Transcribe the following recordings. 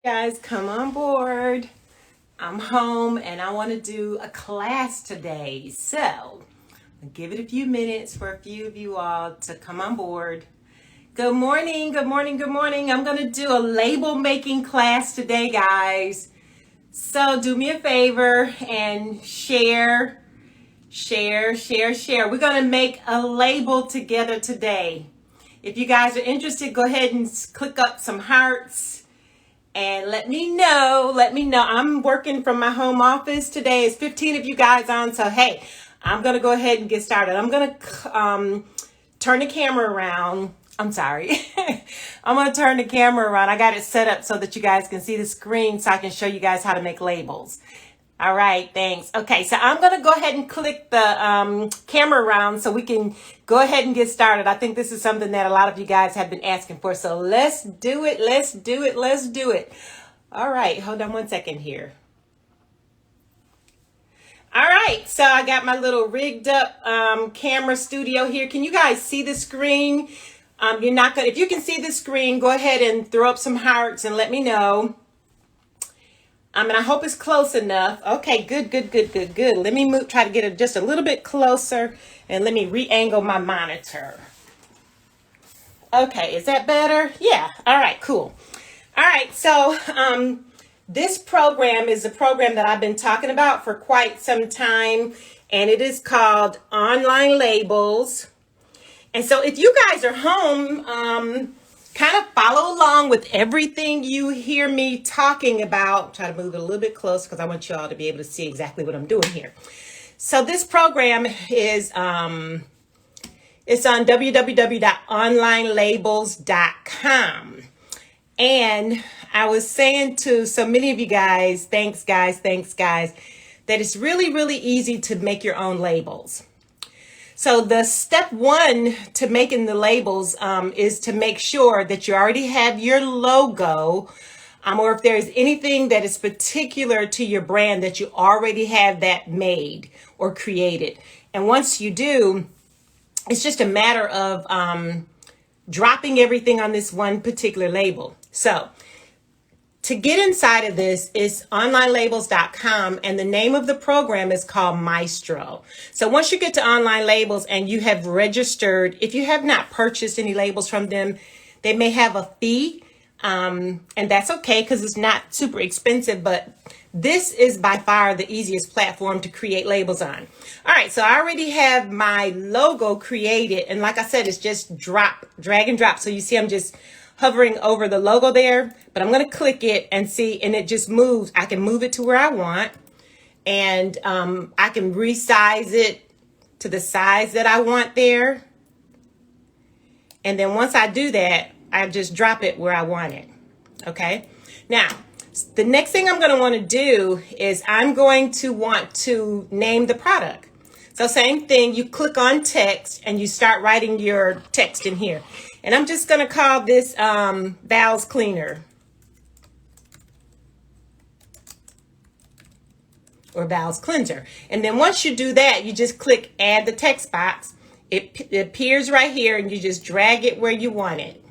Guys, come on board. I'm home and I want to do a class today. So, I'll give it a few minutes for a few of you all to come on board. Good morning, good morning, good morning. I'm going to do a label making class today, guys. So, do me a favor and share. We're going to make a label together today. If you guys are interested, go ahead and click up some hearts. And let me know. I'm working from my home office today. It's 15 of you guys on. So, hey, I'm going to go ahead and get started. I'm going to turn the camera around. I'm sorry. I'm going to turn the camera around. I got it set up so that you guys can see the screen so I can show you guys how to make labels. All right, thanks. Okay, so I'm going to go ahead and click the camera around so we can go ahead and get started. I think this is something that a lot of you guys have been asking for. So let's do it. All right, hold on one second here. All right, so I got my little rigged up camera studio here. Can you guys see the screen? If you can see the screen, go ahead and throw up some hearts and let me know. And I hope it's close enough. Okay, good. Let me try to get it just a little bit closer, and let me re-angle my monitor. Okay, is that better? Yeah, all right, cool. All right, so this program is a program that I've been talking about for quite some time, and it is called Online Labels. And so if you guys are home, kind of follow along with everything you hear me talking about. Try to move it a little bit closer because I want you all to be able to see exactly what I'm doing here. So this program is it's on www.onlinelabels.com. And I was saying to so many of you guys, thanks guys, that it's really easy to make your own labels. So the step one to making the labels is to make sure that you already have your logo, or if there's anything that is particular to your brand that you already have that made or created. And once you do, it's just a matter of dropping everything on this one particular label. So to get inside of this is onlinelabels.com, and the name of the program is called Maestro. So once you get to Online Labels and you have registered, if you have not purchased any labels from them, they may have a fee, and that's okay because it's not super expensive, but this is by far the easiest platform to create labels on. All right, so I already have my logo created, and like I said, it's just drag and drop. So you see I'm just hovering over the logo there, but I'm going to click it and see, and it just moves. I can move it to where I want, and I can resize it to the size that I want there. And then once I do that, I just drop it where I want it. Okay. Now, the next thing I'm going to want to do is I'm going to want to name the product. So same thing, you click on text and you start writing your text in here. And I'm just going to call this Val's Cleaner or Val's Cleanser. And then once you do that, you just click add the text box. It appears right here and you just drag it where you want it.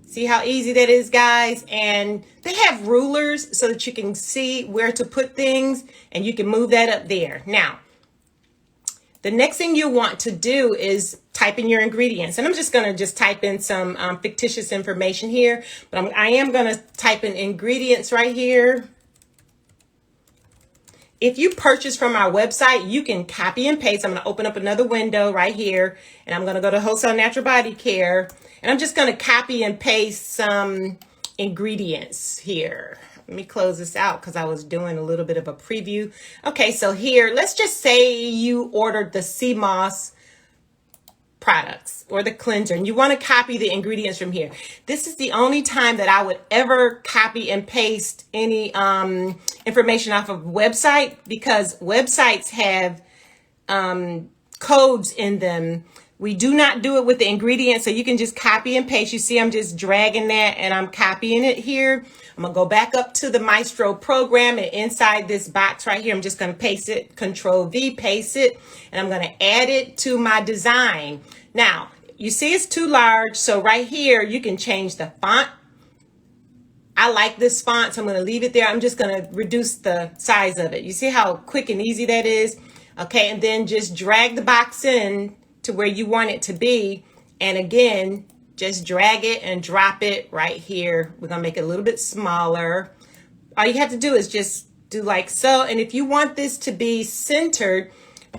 See how easy that is, guys? And they have rulers so that you can see where to put things, and you can move that up there. Now, the next thing you want to do is type in your ingredients. And I'm just going to type in some fictitious information here, but I am going to type in ingredients right here. If you purchase from our website, you can copy and paste. I'm going to open up another window right here, and I'm going to go to Wholesale Natural Body Care, and I'm just going to copy and paste some ingredients here. Let me close this out because I was doing a little bit of a preview. Okay, so here, let's just say you ordered the sea moss products or the cleanser, and you want to copy the ingredients from here. This is the only time that I would ever copy and paste any information off of a website, because websites have codes in them. We do not do it with the ingredients, so you can just copy and paste. You see I'm just dragging that and I'm copying it here. I'm going to go back up to the Maestro program, and inside this box right here, I'm just going to paste it, Control V, paste it, and I'm going to add it to my design. Now, you see it's too large, so right here you can change the font I like this font, so I'm going to leave it there. I'm just going to reduce the size of it. You see how quick and easy that is? Okay, and then just drag the box in to where you want it to be. And again, just drag it and drop it right here. We're going to make it a little bit smaller. All you have to do is just do like so. And if you want this to be centered,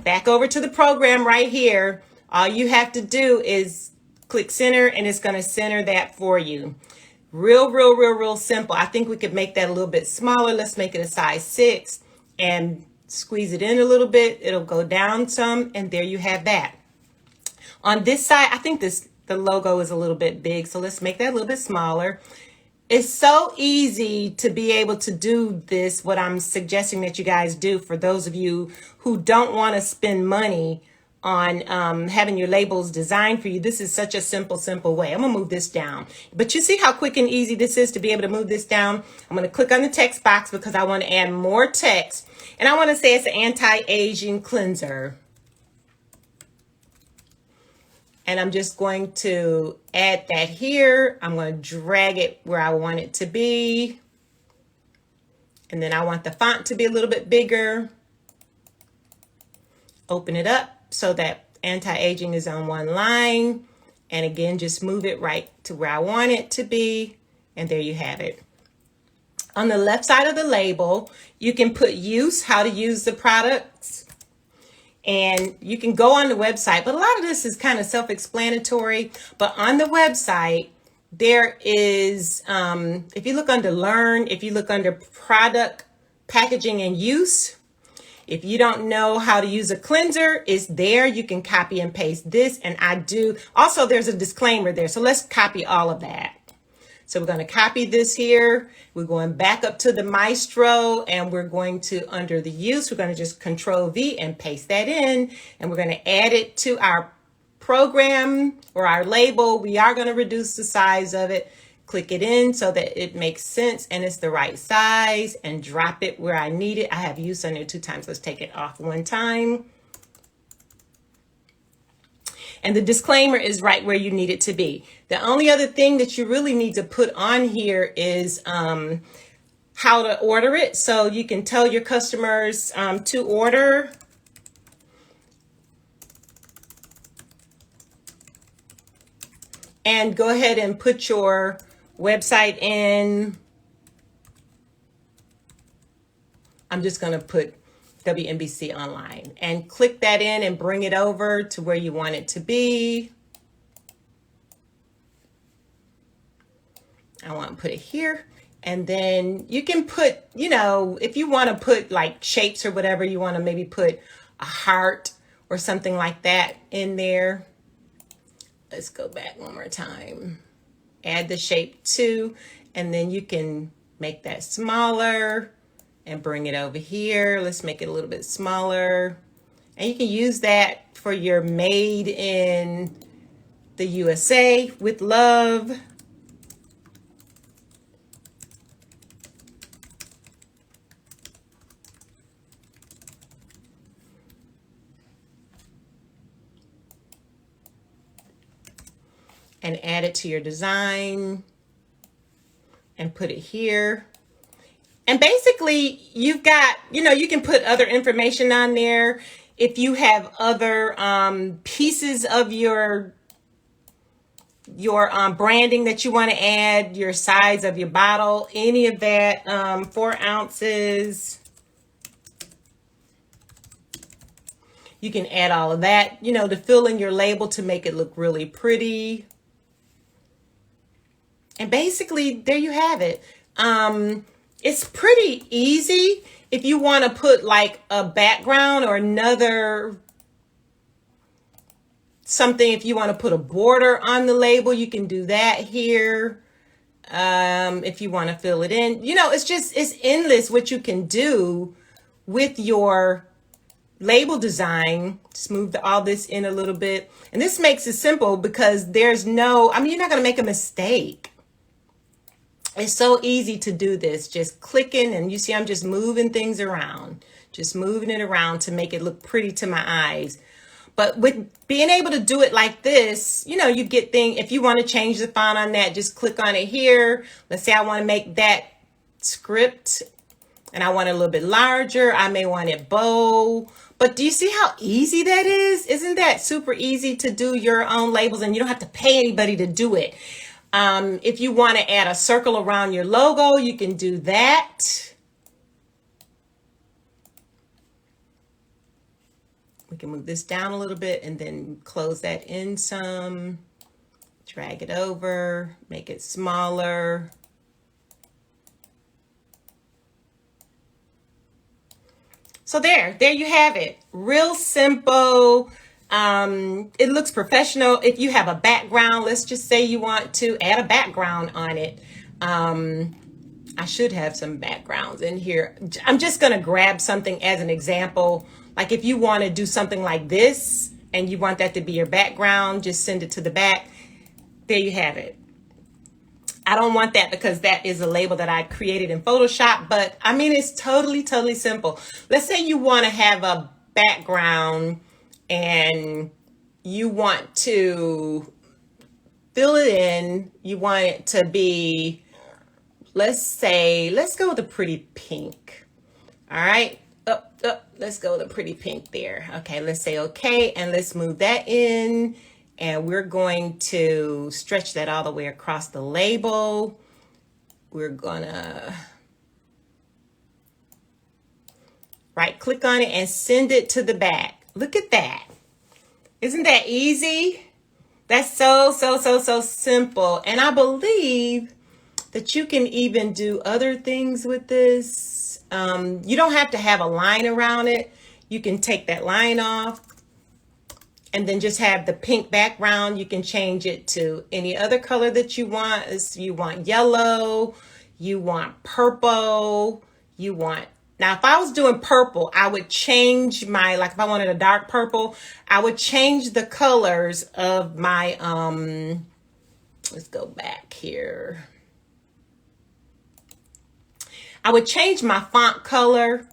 back over to the program right here. All you have to do is click center and it's going to center that for you. Real simple. I think we could make that a little bit smaller. Let's make it a size 6 and squeeze it in a little bit. It'll go down some, and there you have that. On this side, I think the logo is a little bit big, so let's make that a little bit smaller. It's so easy to be able to do this, what I'm suggesting that you guys do for those of you who don't want to spend money on having your labels designed for you. This is such a simple way. I'm gonna move this down, but you see how quick and easy this is to be able to move this down. I'm gonna click on the text box because I want to add more text, and I want to say it's an anti-aging cleanser. And I'm just going to add that here. I'm going to drag it where I want it to be. And then I want the font to be a little bit bigger. Open it up so that anti-aging is on one line. And again, just move it right to where I want it to be. And there you have it. On the left side of the label, you can put use, how to use the products. And you can go on the website, but a lot of this is kind of self-explanatory. But on the website, there is, if you look under learn, if you look under product, packaging, and use, if you don't know how to use a cleanser, it's there. You can copy and paste this, and I do. Also, there's a disclaimer there, so let's copy all of that. So we're going to copy this here. We're going back up to the Maestro, and we're going to, under the use, we're going to just Control V and paste that in, and we're going to add it to our program or our label. We are going to reduce the size of it, click it in so that it makes sense and it's the right size, and drop it where I need it. I have use on there 2 times. Let's take it off 1 time. And the disclaimer is right where you need it to be. The only other thing that you really need to put on here is how to order it. So you can tell your customers to order. And go ahead and put your website in. I'm just going to put WNBC Online and click that in and bring it over to where you want it to be. I want to put it here, and then you can put, you know, if you want to put like shapes or whatever, you want to maybe put a heart or something like that in there. Let's go back one more time. Add the shape too, and then you can make that smaller and bring it over here. Let's make it a little bit smaller. And you can use that for your made in the USA with love. And add it to your design and put it here. And basically you've got, you know, you can put other information on there. If you have other pieces of your branding that you want to add, your size of your bottle, any of that, 4 ounces. You can add all of that, you know, to fill in your label to make it look really pretty. And basically, there you have it. It's pretty easy. If you want to put like a background or another something, if you want to put a border on the label, you can do that here. If you want to fill it in, you know, it's endless what you can do with your label design. Just move all this in a little bit. And this makes it simple because there's no, I mean, you're not going to make a mistake. It's so easy to do this, just clicking, and you see I'm just moving things around, just moving it around to make it look pretty to my eyes. But with being able to do it like this, you know, you get things, if you want to change the font on that, just click on it here. Let's say I want to make that script and I want it a little bit larger. I may want it bold. But do you see how easy that is? Isn't that super easy to do your own labels, and you don't have to pay anybody to do it? If you want to add a circle around your logo, you can do that. We can move this down a little bit and then close that in some. Drag it over, make it smaller. So there you have it. Real simple. It looks professional. If you have a background, let's just say you want to add a background on it. I should have some backgrounds in here. I'm just going to grab something as an example. Like if you want to do something like this and you want that to be your background, just send it to the back. There you have it. I don't want that because that is a label that I created in Photoshop, but I mean, it's totally, totally simple. Let's say you want to have a background and you want to fill it in. You want it to be, let's go with a pretty pink. All right. Let's go with a pretty pink there. Okay. Let's say okay. And let's move that in. And we're going to stretch that all the way across the label. We're gonna right click on it and send it to the back. Look at that. Isn't that easy? That's so simple. And I believe that you can even do other things with this. You don't have to have a line around it. You can take that line off. And then just have the pink background. You can change it to any other color that you want. If you want yellow, you want purple, now if I was doing purple, I would change my, like if I wanted a dark purple, I would change the colors of my, let's go back here. I would change my font color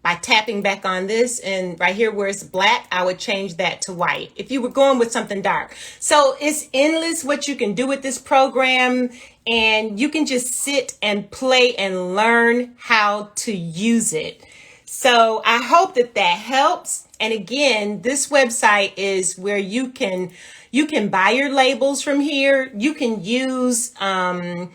by tapping back on this, and right here where it's black, I would change that to white if you were going with something dark. So it's endless what you can do with this program, and you can just sit and play and learn how to use it. So I hope that that helps. And again, this website is where you can buy your labels from here. You can use a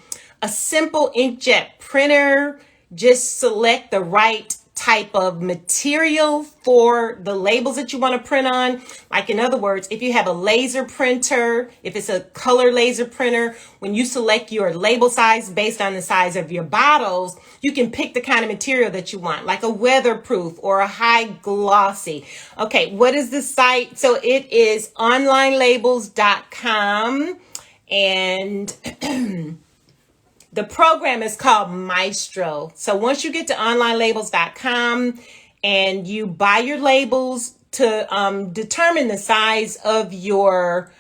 simple inkjet printer. Just select the right type of material for the labels that you want to print on. Like in other words, if you have a laser printer, if it's a color laser printer, when you select your label size based on the size of your bottles, you can pick the kind of material that you want, like a weatherproof or a high glossy. Okay, what is the site? So it is onlinelabels.com, and the program is called Maestro. So once you get to onlinelabels.com and you buy your labels to determine the size of your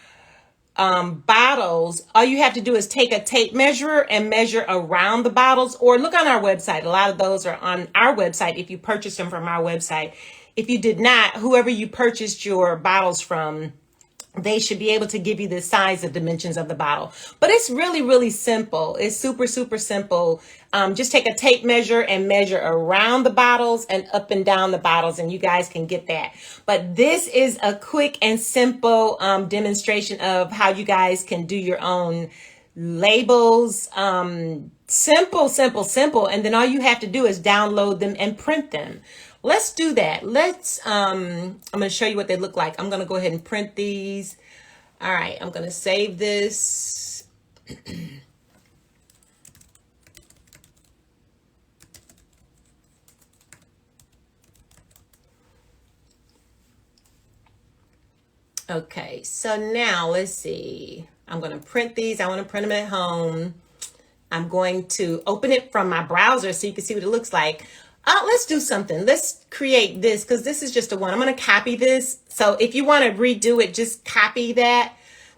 bottles, all you have to do is take a tape measure and measure around the bottles, or look on our website. A lot of those are on our website if you purchase them from our website. If you did not, whoever you purchased your bottles from, they should be able to give you the size and dimensions of the bottle. But it's really simple. It's super simple. Just take a tape measure and measure around the bottles and up and down the bottles, and you guys can get that. But this is a quick and simple demonstration of how you guys can do your own labels. Simple. And then all you have to do is download them and print them. Let's do that. I'm going to show you what they look like. I'm going to go ahead and print these. All right, I'm going to save this. Okay, so now let's see. I'm going to print these. I want to print them at home. I'm going to open it from my browser so you can see what it looks like. Let's do something. Let's create this because this is just a one. I'm going to copy this. So if you want to redo it, just copy that.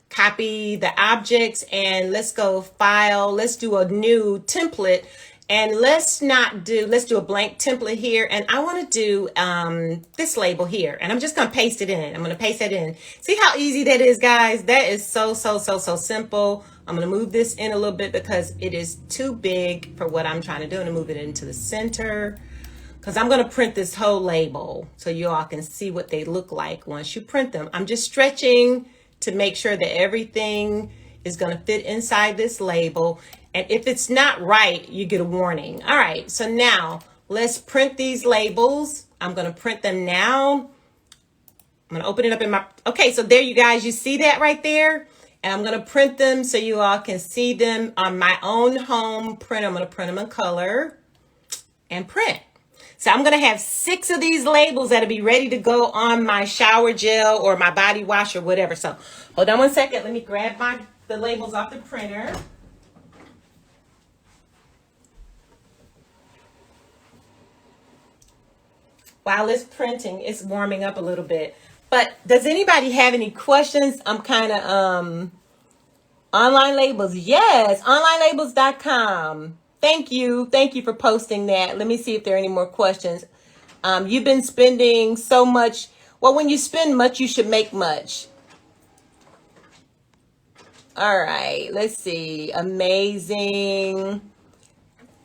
Copy the objects, and let's go file. Let's do a new template. And let's do a blank template here. And I want to do this label here. And I'm just going to paste it in. I'm going to paste that in. See how easy that is, guys? That is so simple. I'm going to move this in a little bit because it is too big for what I'm trying to do. I'm going to move it into the center because I'm going to print this whole label so you all can see what they look like once you print them. I'm just stretching to make sure that everything is going to fit inside this label. And if it's not right, you get a warning. All right, so now let's print these labels. I'm going to print them now. I'm going to open it up in my, okay, so there you guys, you see that right there? And I'm going to print them so you all can see them on my own home print. I'm going to print them in color and print. So I'm going to have 6 of these labels that'll be ready to go on my shower gel or my body wash or whatever. So hold on one second. Let me grab the labels off the printer. While it's printing, it's warming up a little bit. But does anybody have any questions? I'm kind of, online labels. Yes, onlinelabels.com. Thank you. Thank you for posting that. Let me see if there are any more questions. You've been spending so much. Well, when you spend much, you should make much. All right, let's see. Amazing.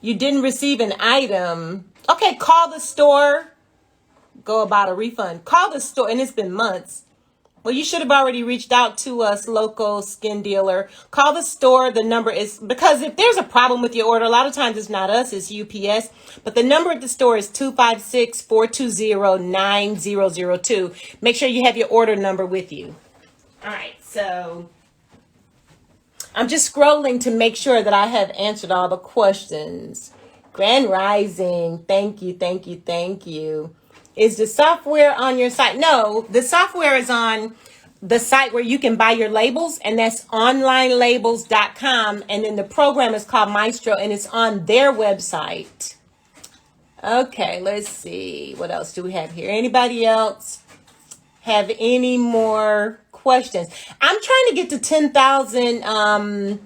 You didn't receive an item. Okay, call the store. Go about a refund. Call the store, and it's been months. Well, you should have already reached out to us, local skin dealer. Call the store. The number is, because if there's a problem with your order, a lot of times it's not us, it's UPS. But the number at the store is 256-420-9002. Make sure you have your order number with you. All right, so I'm just scrolling to make sure that I have answered all the questions. Grand Rising. Thank you, thank you, thank you. Is the software on your site? No, the software is on the site where you can buy your labels, and that's onlinelabels.com. And then the program is called Maestro, and it's on their website. Okay, let's see. What else do we have here? Anybody else have any more questions? I'm trying to get to 10,000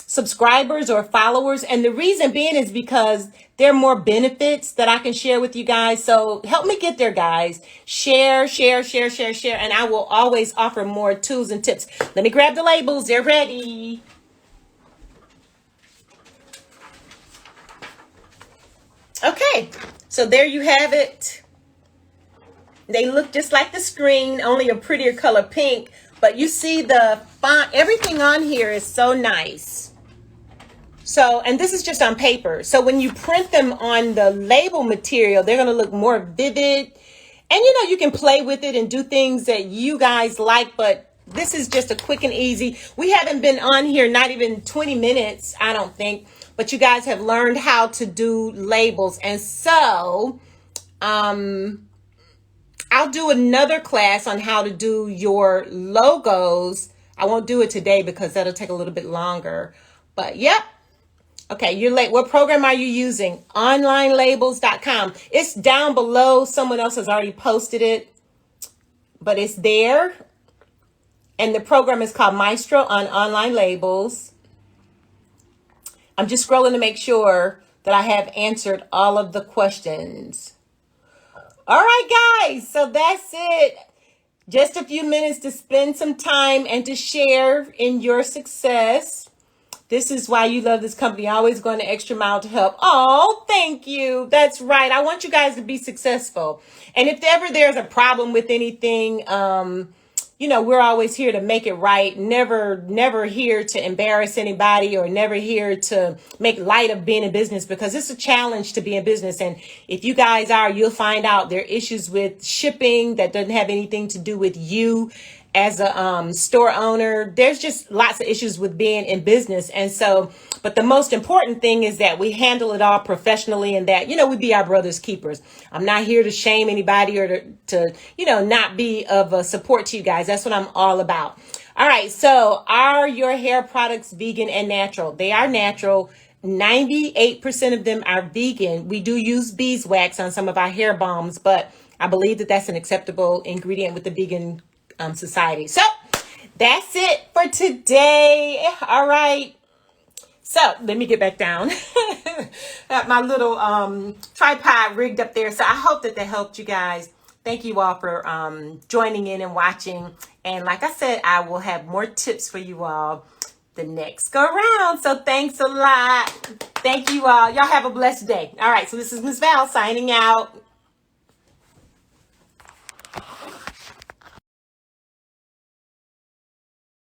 subscribers or followers. And the reason being is because there are more benefits that I can share with you guys. So help me get there, guys. Share. And I will always offer more tools and tips. Let me grab the labels. They're ready. Okay, so there you have it. They look just like the screen, only a prettier color pink. But you see the font, everything on here is so nice. So, and this is just on paper. So when you print them on the label material, they're going to look more vivid. And, you can play with it and do things that you guys like. But this is just a quick and easy. We haven't been on here, not even 20 minutes, I don't think. But you guys have learned how to do labels. And so I'll do another class on how to do your logos. I won't do it today because that'll take a little bit longer. But, yep. Okay, you're late. What program are you using? Onlinelabels.com. It's down below. Someone else has already posted it, but it's there. And the program is called Maestro on Online Labels. I'm just scrolling to make sure that I have answered all of the questions. All right, guys. So that's it. Just a few minutes to spend some time and to share in your success. This is why you love this company. Always going the extra mile to help. Oh, thank you. That's right. I want you guys to be successful. And if ever there's a problem with anything, we're always here to make it right. Never here to embarrass anybody or never here to make light of being in business, because it's a challenge to be in business. And if you guys are, you'll find out there are issues with shipping that doesn't have anything to do with you as a store owner. There's just lots of issues with being in business. And so, but the most important thing is that we handle it all professionally and that, we be our brother's keepers. I'm not here to shame anybody or to not be of a support to you guys. That's what I'm all about. All right. So are your hair products vegan and natural? They are natural. 98% of them are vegan. We do use beeswax on some of our hair balms, but I believe that that's an acceptable ingredient with the vegan society. So that's it for today. All right. So let me get back down. Got my little tripod rigged up there. So I hope that helped you guys. Thank you all for joining in and watching. And like I said, I will have more tips for you all the next go round. So thanks a lot. Thank you all. Y'all have a blessed day. All right. So this is Miss Val signing out.